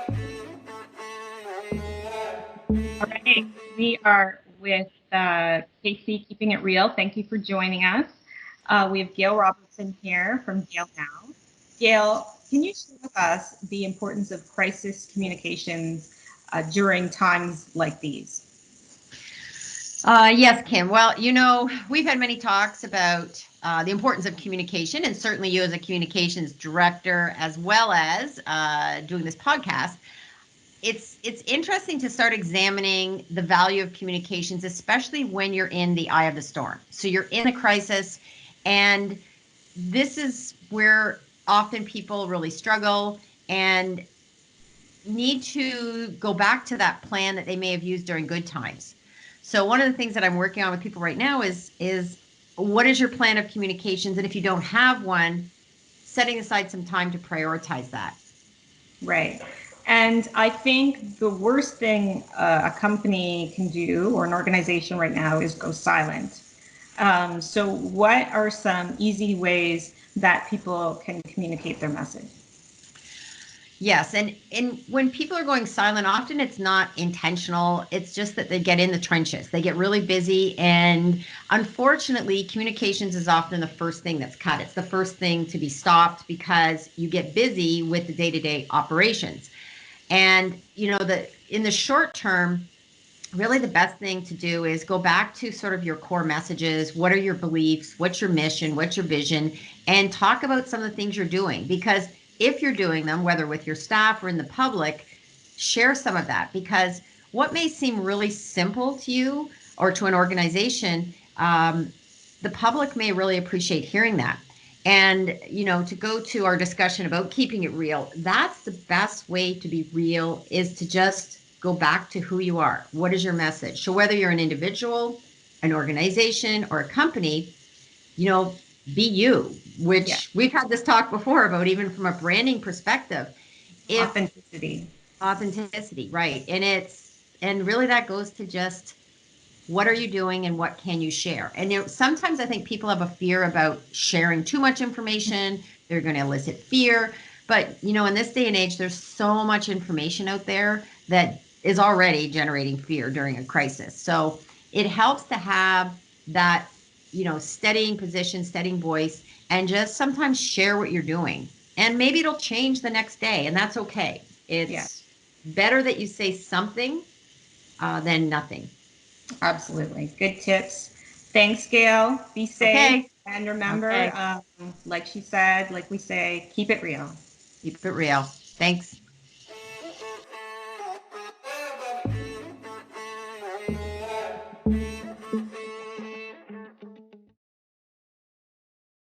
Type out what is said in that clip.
All right, we are with Casey, Keeping It Real. Thank you for joining us. We have Gail Robertson here from GailNow. Gail, can you share with us the importance of crisis communications during times like these? Yes, Kim. Well, we've had many talks about the importance of communication, and certainly you as a communications director, as well as doing this podcast. It's interesting to start examining the value of communications, especially when you're in the eye of the storm. So you're in a crisis, and this is where often people really struggle and need to go back to that plan that they may have used during good times. So one of the things that I'm working on with people right now is what is your plan of communications? And if you don't have one, setting aside some time to prioritize that. Right. And I think the worst thing a company can do or an organization right now is go silent. So, what are some easy ways that people can communicate their message? Yes, and when people are going silent, often it's not intentional. It's just that they get in the trenches. They get really busy, and unfortunately, communications is often the first thing that's cut. It's the first thing to be stopped because you get busy with the day-to-day operations. And in the short term, really the best thing to do is go back to sort of your core messages. What are your beliefs? What's your mission? What's your vision? And talk about some of the things you're doing. Because if you're doing them, whether with your staff or in the public, share some of that. Because what may seem really simple to you or to an organization, the public may really appreciate hearing that. And, to go to our discussion about keeping it real, that's the best way to be real, is to just go back to who you are. What is your message? So whether you're an individual, an organization, or a company, be you, Yeah, which we've had this talk before about, even from a branding perspective. If authenticity. authenticity, right. And really that goes to just what are you doing and what can you share? And sometimes I think people have a fear about sharing too much information. They're going to elicit fear. But, in this day and age, there's so much information out there that is already generating fear during a crisis. So it helps to have that, steadying position, steadying voice, and just sometimes share what you're doing. And maybe it'll change the next day, and that's okay. Yeah, It's better that you say something than nothing. absolutely. Good tips. Thanks, Gail. Be safe. Okay. And remember, Okay. like she said, like we say, keep it real. Keep it real. Thanks.